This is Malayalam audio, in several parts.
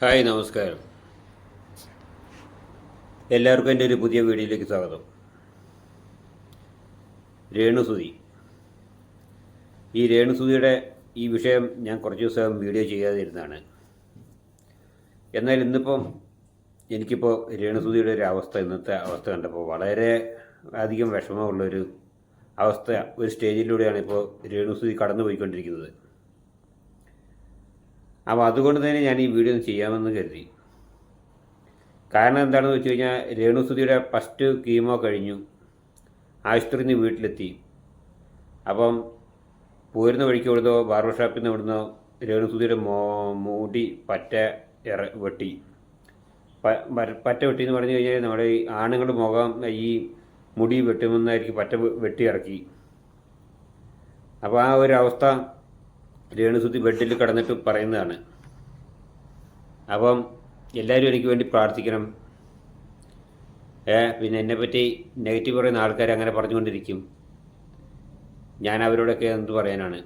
ഹായ് നമസ്കാരം. എല്ലാവർക്കും എൻ്റെ ഒരു പുതിയ വീഡിയോയിലേക്ക് സ്വാഗതം. രേണുസുതി. ഈ രേണുസുതിയുടെ ഈ വിഷയം ഞാൻ കുറച്ച് ദിവസം വീഡിയോ ചെയ്യാതിരുന്നതാണ്. എന്നാൽ ഇന്നിപ്പം എനിക്കിപ്പോൾ രേണുസുതിയുടെ ഒരു അവസ്ഥ, ഇന്നത്തെ അവസ്ഥ കണ്ടപ്പോൾ വളരെ അധികം വിഷമമുള്ളൊരു അവസ്ഥ, ഒരു സ്റ്റേജിലൂടെയാണ് ഇപ്പോൾ രേണുസുതി കടന്നു പോയിക്കൊണ്ടിരിക്കുന്നത്. അപ്പോൾ അതുകൊണ്ട് തന്നെ ഞാൻ ഈ വീഡിയോ ചെയ്യാമെന്ന് കരുതി. കാരണം എന്താണെന്ന് വെച്ച് കഴിഞ്ഞാൽ, രേണുസുതിയുടെ ഫസ്റ്റ് കീമോ കഴിഞ്ഞു, ആശുപത്രിയിൽ നിന്ന് വീട്ടിലെത്തി. അപ്പം പോരുന്ന വഴിക്ക് ഇവിടുന്നോ ബാർബർ ഷോപ്പിൽ നിന്ന് ഇവിടുന്നോ രേണുസുതിയുടെ മുടി വെട്ടി. പറ്റ വെട്ടി എന്ന് പറഞ്ഞു കഴിഞ്ഞാൽ നമ്മുടെ ഈ ആണുങ്ങളുടെ മുഖം ഈ മുടി വെട്ടുമെന്നായിരിക്കും പറ്റ വെട്ടി ഇറക്കി. അപ്പോൾ ആ ഒരു അവസ്ഥ രേണുസുതി ബെഡിൽ കിടന്നിട്ട് പറയുന്നതാണ്. അപ്പം എല്ലാവരും എനിക്ക് വേണ്ടി പ്രാർത്ഥിക്കണം. പിന്നെ എന്നെപ്പറ്റി നെഗറ്റീവ് പറയുന്ന ആൾക്കാർ അങ്ങനെ പറഞ്ഞുകൊണ്ടിരിക്കും. ഞാൻ അവരോടൊക്കെ എന്ത് പറയാനാണ്?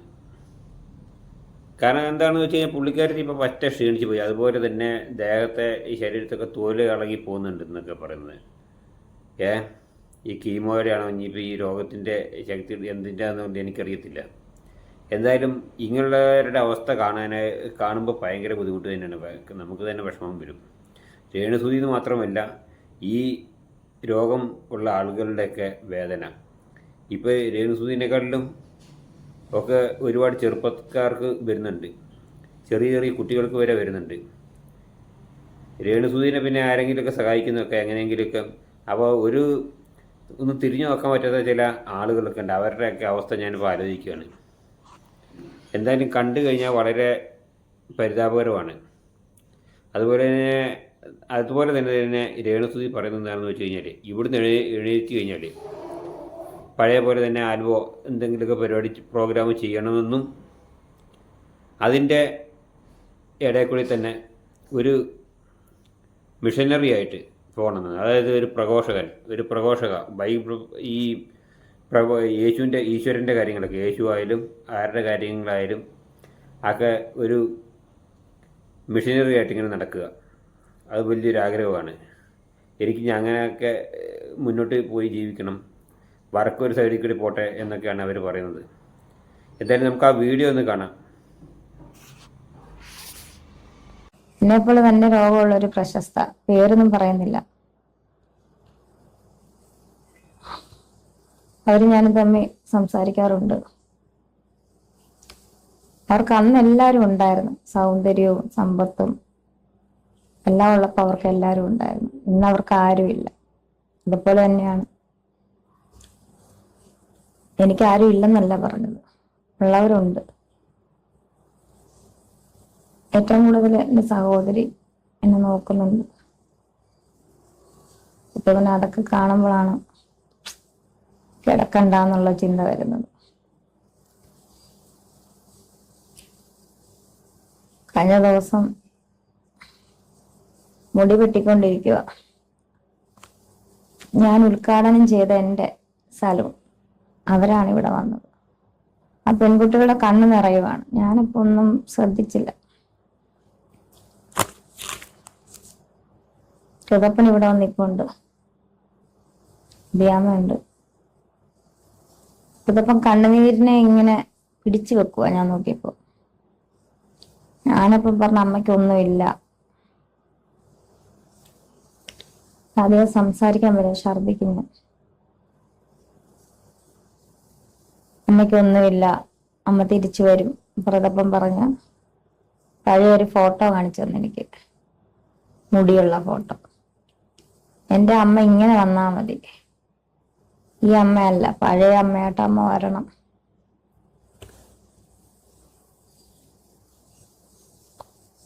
കാരണം എന്താണെന്ന് വെച്ച് കഴിഞ്ഞാൽ, പുള്ളിക്കാരത്തി ഇപ്പോൾ പറ്റ ക്ഷീണിച്ച് പോയി. അതുപോലെ തന്നെ ദേഹത്തെ ഈ ശരീരത്തൊക്കെ തോല് ഇളകി പോകുന്നുണ്ട് എന്നൊക്കെ പറയുന്നത്. ഈ കീമോയുടെയാണോ ഇനിയിപ്പോൾ ഈ രോഗത്തിൻ്റെ ശക്തി എന്തിൻ്റെ ആണെന്ന് എനിക്കറിയത്തില്ല. എന്തായാലും ഇങ്ങനെയുള്ളവരുടെ അവസ്ഥ കാണുമ്പോൾ ഭയങ്കര ബുദ്ധിമുട്ട് തന്നെയാണ്. നമുക്ക് തന്നെ വിഷമം വരും. രേണുസുതി എന്ന് മാത്രമല്ല, ഈ രോഗം ഉള്ള ആളുകളുടെയൊക്കെ വേദന. ഇപ്പോൾ രേണുസുതിനെക്കാട്ടിലും ഒക്കെ ഒരുപാട് ചെറുപ്പക്കാർക്ക് വരുന്നുണ്ട്, ചെറിയ ചെറിയ കുട്ടികൾക്ക് വരെ വരുന്നുണ്ട്. രേണുസുതിനെ പിന്നെ ആരെങ്കിലുമൊക്കെ സഹായിക്കുന്നതൊക്കെ എങ്ങനെയെങ്കിലുമൊക്കെ. അപ്പോൾ ഒന്ന് തിരിഞ്ഞു നോക്കാൻ പറ്റാത്ത ചില ആളുകളൊക്കെ ഉണ്ട്. അവരുടെയൊക്കെ അവസ്ഥ ഞാനിപ്പോൾ ആലോചിക്കുകയാണ്. എന്തായാലും കണ്ടു കഴിഞ്ഞാൽ വളരെ പരിതാപകരമാണ്. അതുപോലെ തന്നെ രേണുസുതി പറയുന്നത് എന്താണെന്ന് വെച്ച് കഴിഞ്ഞാൽ, ഇവിടുന്ന് എഴുന്നേറ്റ് കഴിഞ്ഞാൽ പഴയ പോലെ തന്നെ ആൽബോ എന്തെങ്കിലുമൊക്കെ പ്രോഗ്രാം ചെയ്യണമെന്നും, അതിൻ്റെ ഇടയിൽ കൂടി തന്നെ ഒരു മിഷനറി ആയിട്ട് പോകണമെന്ന്, അതായത് ഒരു പ്രഘോഷക ഈ ഈശ്വരൻ്റെ കാര്യങ്ങളൊക്കെ, യേശു ആയാലും ആരുടെ കാര്യങ്ങളായാലും ഒക്കെ ഒരു മിഷനറി ആയിട്ട് ഇങ്ങനെ നടക്കുക. അത് വലിയൊരു ആഗ്രഹമാണ് എനിക്ക്. അങ്ങനെയൊക്കെ മുന്നോട്ട് പോയി ജീവിക്കണം, വർക്കൊരു സൈഡിൽ കൂടി പോട്ടെ എന്നൊക്കെയാണ് അവർ പറയുന്നത്. എന്തായാലും നമുക്ക് ആ വീഡിയോ ഒന്ന് കാണാം. എന്നെപ്പോലെ തന്നെ രോഗമുള്ളൊരു പ്രശസ്ത, പേരൊന്നും പറയുന്നില്ല, അവർ ഞാനും തമ്മിൽ സംസാരിക്കാറുണ്ട്. അവർക്ക് അന്ന് എല്ലാവരും ഉണ്ടായിരുന്നു, സൗന്ദര്യവും സമ്പത്തും എല്ലാം ഉള്ളപ്പോൾ അവർക്ക് എല്ലാവരും ഉണ്ടായിരുന്നു. ഇന്ന് അവർക്ക് ആരുമില്ല. അതുപോലെ തന്നെയാണ് എനിക്ക് ആരും ഇല്ലെന്നല്ല പറഞ്ഞത്, ഉള്ളവരുണ്ട്. ഏറ്റവും കൂടുതൽ എൻ്റെ സഹോദരി എന്നെ നോക്കുന്നുണ്ട്. ഇപ്പൊ പിന്നെ അതൊക്കെ കാണുമ്പോഴാണ് കിടക്കണ്ടെന്നുള്ള ചിന്ത വരുന്നത്. കഴിഞ്ഞ ദിവസം മുടി വെട്ടിക്കൊണ്ടിരിക്കുക. ഞാൻ ഉദ്ഘാടനം ചെയ്ത എൻ്റെ സലൂൺ, അവരാണ് ഇവിടെ വന്നത്. ആ പെൺകുട്ടികളുടെ കണ്ണ് നിറയുവാണ്. ഞാനിപ്പോ ഒന്നും ശ്രദ്ധിച്ചില്ല. കൃതപ്പൻ ഇവിടെ വന്നിപ്പോണ്ട്, ബ്യാമയുണ്ട്. ഇതിപ്പം കണ്ണുനീരിനെ ഇങ്ങനെ പിടിച്ചു വെക്കുക. ഞാൻ നോക്കിയപ്പോ ഞാനിപ്പം പറഞ്ഞ അമ്മയ്ക്കൊന്നുമില്ല. അധികം സംസാരിക്കാൻ വരും, ഛർദിക്കുന്നു. അമ്മയ്ക്കൊന്നുമില്ല, അമ്മ തിരിച്ചു വരും. പ്രതപ്പം പറഞ്ഞ പഴയ ഒരു ഫോട്ടോ കാണിച്ചു തന്നെ എനിക്ക്, മുടിയുള്ള ഫോട്ടോ. എൻ്റെ അമ്മ ഇങ്ങനെ വന്നാ മതി. ഈ അമ്മയല്ല, പഴയ അമ്മയായിട്ട് അമ്മ വരണം.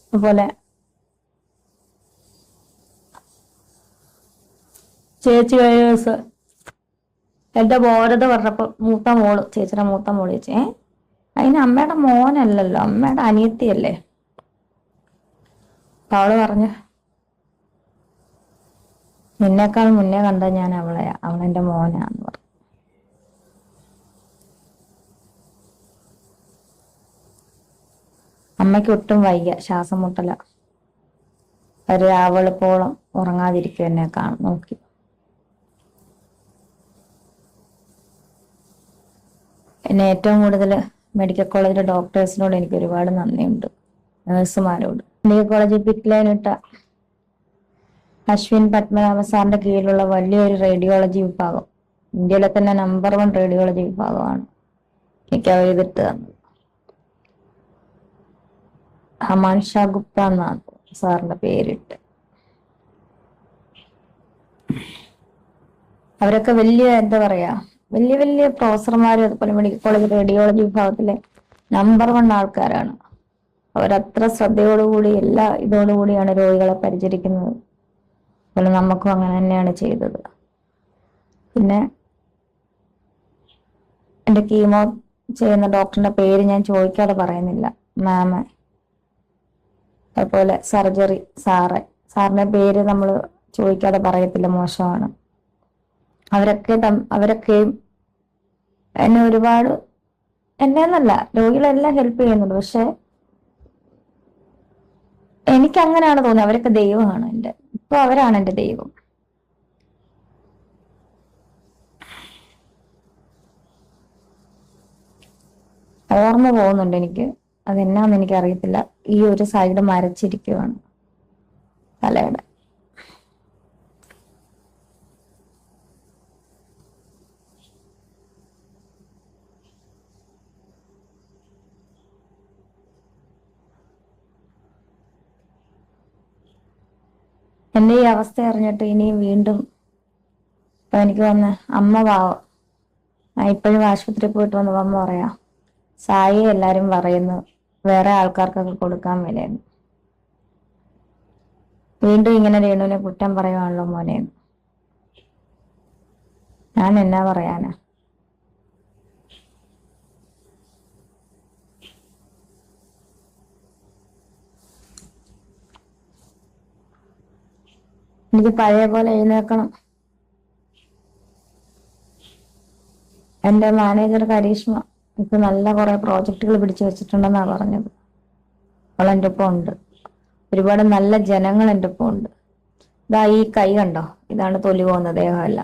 അതുപോലെ ചേച്ചി കഴിഞ്ഞ ദിവസം എന്റെ മോനത് പറഞ്ഞപ്പോ ചേച്ചിയുടെ മൂത്ത മോള് ചേച്ചി, അതിന് അമ്മയുടെ മോനല്ലല്ലോ, അമ്മയുടെ അനിയത്തിയല്ലേ. അപ്പൊ അവള് പറഞ്ഞു, നിന്നേക്കാൾ മുന്നേ കണ്ട ഞാൻ അവളെന്റെ മോനാന്ന് പറഞ്ഞു. അമ്മയ്ക്ക് ഒട്ടും വയ്യ, ശ്വാസം മുട്ടല. ഒരു രാവെളുപ്പോളം ഉറങ്ങാതിരിക്കും എന്നെ നോക്കി. എന്നെ ഏറ്റവും കൂടുതൽ മെഡിക്കൽ കോളേജിലെ ഡോക്ടേഴ്സിനോട് എനിക്ക് ഒരുപാട് നന്ദിയുണ്ട്, നഴ്സുമാരോട്. മെഡിക്കൽ കോളേജിൽ പിറ്റ് ലൈൻ ഇട്ട അശ്വിൻ പത്മനാഭ സാറിന്റെ കീഴിലുള്ള വലിയൊരു റേഡിയോളജി വിഭാഗം, ഇന്ത്യയിലെ തന്നെ നമ്പർ 1 റേഡിയോളജി വിഭാഗമാണ് എനിക്ക് അവർ ഇതിട്ട് തന്നത്. ഹമാൻ ഷാ ഗുപ്ത എന്നാണ് സാറിന്റെ പേരിട്ട്. അവരൊക്കെ വലിയ എന്താ പറയാ, വലിയ വലിയ പ്രൊഫസർമാരും അതുപോലെ മെഡിക്കൽ കോളേജ് റേഡിയോളജി വിഭാഗത്തിലെ നമ്പർ 1 ആൾക്കാരാണ്. അവരത്ര ശ്രദ്ധയോടുകൂടി എല്ലാ ഇതോടുകൂടിയാണ് രോഗികളെ പരിചരിക്കുന്നത്. അതുപോലെ നമുക്കും അങ്ങനെ തന്നെയാണ് ചെയ്തത്. പിന്നെ എൻ്റെ കീമോ ചെയ്യുന്ന ഡോക്ടറിന്റെ പേര് ഞാൻ ചോദിക്കാതെ പറയുന്നില്ല, മാമ. അതുപോലെ സർജറി സാറിന്റെ പേര് നമ്മൾ ചോദിക്കാതെ പറയത്തില്ല, മോശമാണ്. അവരൊക്കെയും എന്നെ ഒരുപാട്, എന്നല്ല രോഗികളെല്ലാം ഹെൽപ്പ് ചെയ്യുന്നുണ്ട്. പക്ഷെ എനിക്ക് അങ്ങനെയാണ് തോന്നുന്നത്, അവരൊക്കെ ദൈവമാണ് ഇപ്പൊ അവരാണ് എൻ്റെ ദൈവം. ഓർമ്മ പോകുന്നുണ്ട് എനിക്ക്, അതെന്നാന്ന് എനിക്ക് അറിയത്തില്ല. ഈ ഒരു സൈഡ് മരച്ചിരിക്കുവാണ് തലയുടെ. എന്റെ ഈ അവസ്ഥ അറിഞ്ഞിട്ട് ഇനിയും വീണ്ടും ഇപ്പൊ എനിക്ക് വന്ന അമ്മ പാവം, ഞാൻ ഇപ്പോഴും ആശുപത്രിയിൽ പോയിട്ട് വന്നപ്പോ അമ്മ പറയാ, സായി എല്ലാരും പറയുന്നു വേറെ ആൾക്കാർക്കൊക്കെ കൊടുക്കാൻ മേലെന്ന്. വീണ്ടും ഇങ്ങനെ രേണുവിനെ കുറ്റം പറയുവാണല്ലോ മോനെ. ഞാൻ എന്നാ പറയാനാ? എനിക്ക് പഴയ പോലെ എഴുന്നേൽക്കണം. എന്റെ മാനേജർ കരീഷ്മ ഇപ്പൊ നല്ല കുറെ പ്രോജക്റ്റുകൾ പിടിച്ചു വെച്ചിട്ടുണ്ടെന്നാ പറഞ്ഞത്. അവൾ എൻ്റെ ഒപ്പം ഉണ്ട്. ഒരുപാട് നല്ല ജനങ്ങൾ എൻ്റെ ഒപ്പം ഉണ്ട്. ഇതാ ഈ കൈ കണ്ടോ, ഇതാണ് തൊലി പോകുന്ന ദേഹമല്ല.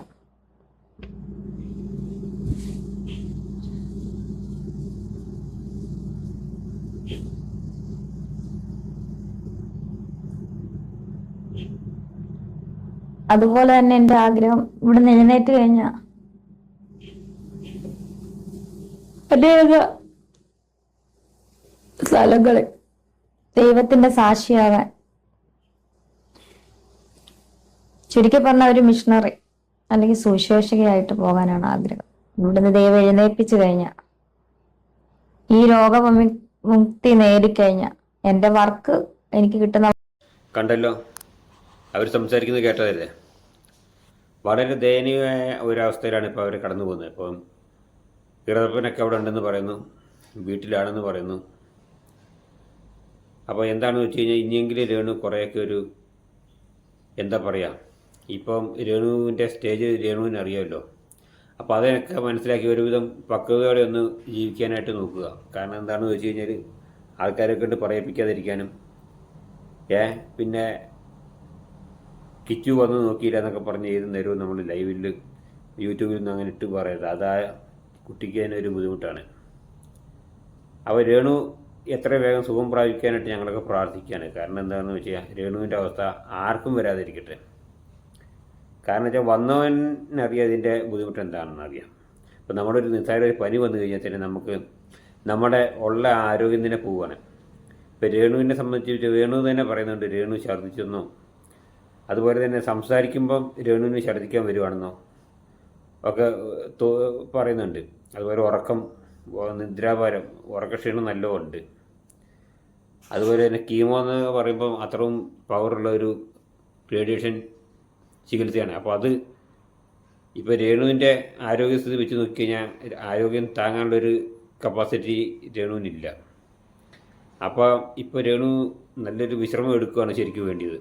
അതുപോലെ തന്നെ എൻ്റെ ആഗ്രഹം, ഇവിടെ എഴുന്നേറ്റ് കഴിഞ്ഞ അനേക സ്ഥലങ്ങളിൽ ദൈവത്തിന്റെ സാക്ഷിയാവാൻ, ചുരുക്കി പറഞ്ഞ ഒരു മിഷണറി അല്ലെങ്കിൽ സുവിശേഷകയായിട്ട് പോകാനാണ് ആഗ്രഹം. ഇവിടുന്ന് ദൈവം എഴുന്നേൽപ്പിച്ചു കഴിഞ്ഞ, ഈ രോഗമുക്തി നേടിക്കഴിഞ്ഞ എൻ്റെ വർക്ക് എനിക്ക് കിട്ടുന്ന. കണ്ടല്ലോ, അവർ സംസാരിക്കുന്നത് കേട്ടതല്ലേ. വളരെ ദയനീയമായ ഒരവസ്ഥയിലാണ് ഇപ്പോൾ അവർ കടന്നു പോകുന്നത്. ഇപ്പം കിടപ്പനൊക്കെ അവിടെ ഉണ്ടെന്ന് പറയുന്നു, വീട്ടിലാണെന്ന് പറയുന്നു. അപ്പോൾ എന്താണെന്ന് വെച്ച് കഴിഞ്ഞാൽ ഇനിയെങ്കിലും രേണു കുറേയൊക്കെ ഒരു എന്താ പറയുക, ഇപ്പം രേണുവിൻ്റെ സ്റ്റേജ് രേണുവിന് അറിയാമല്ലോ. അപ്പോൾ അതിനൊക്കെ മനസ്സിലാക്കി ഒരുവിധം പക്വതയോടെ ഒന്ന് ജീവിക്കാനായിട്ട് നോക്കുക. കാരണം എന്താണെന്ന് വെച്ച് കഴിഞ്ഞാൽ ആൾക്കാരെ കൊണ്ട് പറയിപ്പിക്കാതിരിക്കാനും, പിന്നെ കിച്ചു വന്ന് നോക്കിയില്ല എന്നൊക്കെ പറഞ്ഞ് ഏത് നേരവും നമ്മൾ ലൈവിൽ യൂട്യൂബിൽ നിന്ന് അങ്ങനെ ഇട്ട് പറയരുത്. അതാ കുട്ടിക്ക് തന്നെ ഒരു ബുദ്ധിമുട്ടാണ്. അപ്പോൾ രേണു എത്ര വേഗം സുഖം പ്രാപിക്കാനായിട്ട് ഞങ്ങളൊക്കെ പ്രാർത്ഥിക്കുകയാണ്. കാരണം എന്താണെന്ന് വെച്ചാൽ രേണുവിൻ്റെ അവസ്ഥ ആർക്കും വരാതിരിക്കട്ടെ. കാരണം വെച്ചാൽ വന്നവനറിയാം ഇതിൻ്റെ ബുദ്ധിമുട്ട് എന്താണെന്ന് അറിയാം. ഇപ്പം നമ്മുടെ ഒരു നിസ്സാര ഒരു പനി വന്നു കഴിഞ്ഞാൽ തന്നെ നമുക്ക് നമ്മുടെ ഉള്ള ആരോഗ്യം തന്നെ പോവുകയാണ്. ഇപ്പം രേണുവിനെ സംബന്ധിച്ച് രേണു തന്നെ പറയുന്നുണ്ട്, രേണു ഛർദ്ദിച്ചെന്നോ, അതുപോലെ തന്നെ സംസാരിക്കുമ്പം രേണുവിന് ഛർദ്ദിക്കാൻ വരുവാണെന്നോ ഒക്കെ പറയുന്നുണ്ട്. അതുപോലെ ഉറക്കം, നിദ്രാഭാരം, ഉറക്കക്ഷീണം നല്ലതും ഉണ്ട്. അതുപോലെ തന്നെ കീമോ എന്ന് പറയുമ്പം അത്രയും പവറുള്ള ഒരു റേഡിയേഷൻ ചികിത്സയാണ്. അപ്പോൾ അത് ഇപ്പോൾ രേണുവിൻ്റെ ആരോഗ്യസ്ഥിതി വെച്ച് നോക്കിക്കഴിഞ്ഞാൽ ആരോഗ്യം താങ്ങാനുള്ളൊരു കപ്പാസിറ്റി രേണുവിനില്ല. അപ്പോൾ ഇപ്പോൾ രേണു നല്ലൊരു വിശ്രമം എടുക്കുകയാണ് ശരിക്കും വേണ്ടിയത്.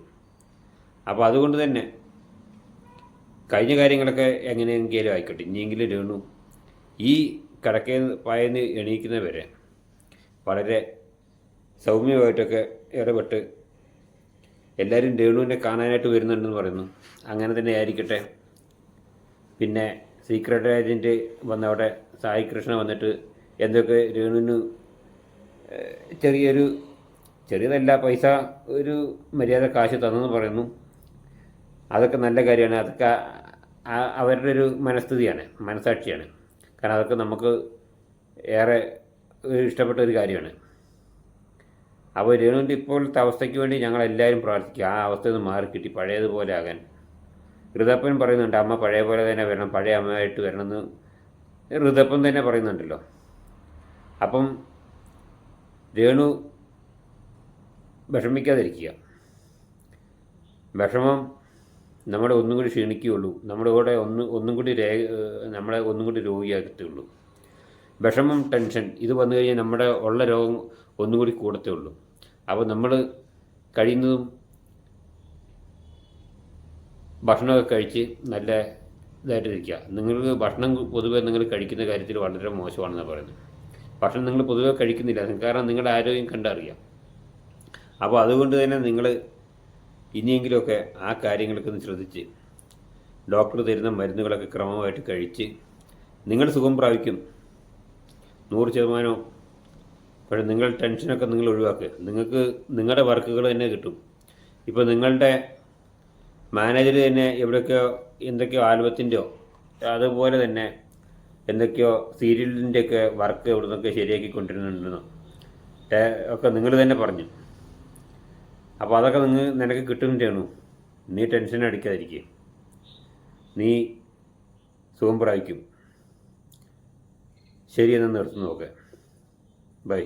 അപ്പോൾ അതുകൊണ്ട് തന്നെ കഴിഞ്ഞ കാര്യങ്ങളൊക്കെ എങ്ങനെയെങ്കിലും ആയിക്കോട്ടെ, ഇനിയെങ്കിലും രേണു ഈ പായെന്ന് എണീക്കുന്നവരെ വളരെ സൗമ്യമായിട്ടൊക്കെ ഇടപെട്ട് എല്ലാവരും രേണുവിനെ കാണാനായിട്ട് വരുന്നുണ്ടെന്ന് പറയുന്നു. അങ്ങനെ തന്നെ ആയിരിക്കട്ടെ. പിന്നെ സീക്രട്ട് ഏജൻറ്റ് വന്നവിടെ സായി കൃഷ്ണ വന്നിട്ട് എന്തൊക്കെ രേണുവിന് ചെറിയതല്ല പൈസ, ഒരു മര്യാദ കാശ് തന്നെന്ന് പറയുന്നു. അതൊക്കെ നല്ല കാര്യമാണ്. അതൊക്കെ അവരുടെ ഒരു മനസ്ഥിതിയാണ്, മനസാക്ഷിയാണ്. കാരണം അതൊക്കെ നമുക്ക് ഏറെ ഇഷ്ടപ്പെട്ട ഒരു കാര്യമാണ്. അപ്പോൾ രേണുവിൻ്റെ ഇപ്പോഴത്തെ അവസ്ഥയ്ക്ക് വേണ്ടി ഞങ്ങളെല്ലാവരും പ്രാർത്ഥിക്കുക, ആ അവസ്ഥയിൽ നിന്ന് മാറിക്കിട്ടി പഴയതുപോലെ ആകാൻ. ഋതപ്പൻ പറയുന്നുണ്ട് അമ്മ പഴയ പോലെ തന്നെ വരണം, പഴയ അമ്മയായിട്ട് വരണമെന്ന് ഋതപ്പൻ തന്നെ പറയുന്നുണ്ടല്ലോ. അപ്പം രേണു വിഷമിക്കാതിരിക്കുക. വിഷമം നമ്മളെ ഒന്നും കൂടി ക്ഷീണിക്കുകയുള്ളൂ, നമ്മുടെ കൂടെ നമ്മളെ ഒന്നും കൂടി രോഗിയാക്കത്തുള്ളൂ. വിഷമം, ടെൻഷൻ ഇത് വന്നു കഴിഞ്ഞാൽ നമ്മുടെ ഉള്ള രോഗം ഒന്നും കൂടി കൂടത്തേ ഉള്ളൂ. അപ്പോൾ നമ്മൾ കഴിയുന്നതും ഭക്ഷണമൊക്കെ കഴിച്ച് നല്ല ഇതായിട്ടിരിക്കുക. നിങ്ങൾക്ക് ഭക്ഷണം പൊതുവെ നിങ്ങൾ കഴിക്കുന്ന കാര്യത്തിൽ വളരെ മോശമാണെന്നാണ് പറയുന്നത്. ഭക്ഷണം നിങ്ങൾ പൊതുവെ കഴിക്കുന്നില്ല, കാരണം നിങ്ങളുടെ ആരോഗ്യം കണ്ടറിയാം. അപ്പോൾ അതുകൊണ്ട് തന്നെ നിങ്ങൾ ഇനിയെങ്കിലുമൊക്കെ ആ കാര്യങ്ങളൊക്കെ ഒന്ന് ശ്രദ്ധിച്ച് ഡോക്ടർ തരുന്ന മരുന്നുകളൊക്കെ ക്രമമായിട്ട് കഴിച്ച് നിങ്ങൾ സുഖം പ്രാപിക്കും 100%. പക്ഷേ നിങ്ങൾ ടെൻഷനൊക്കെ നിങ്ങൾ ഒഴിവാക്കുക. നിങ്ങൾക്ക് നിങ്ങളുടെ വർക്കുകൾ തന്നെ കിട്ടും. ഇപ്പോൾ നിങ്ങളുടെ മാനേജർ തന്നെ എന്തൊക്കെയോ ആൽബത്തിൻ്റെയോ അതുപോലെ തന്നെ എന്തൊക്കെയോ സീരിയലിൻ്റെയൊക്കെ വർക്ക് എവിടെ നിന്നൊക്കെ ശരിയാക്കി കൊണ്ടിരുന്നുണ്ടെന്നോ ഒക്കെ നിങ്ങൾ തന്നെ പറഞ്ഞു. അപ്പോൾ അതൊക്കെ നിനക്ക് കിട്ടുന്നതാണ്. നീ ടെൻഷൻ അടിക്കാതിരിക്കുക, നീ സുഖം പ്രാപിക്കും. ശരിയെന്ന് നിർത്തുന്നു. Okay, by.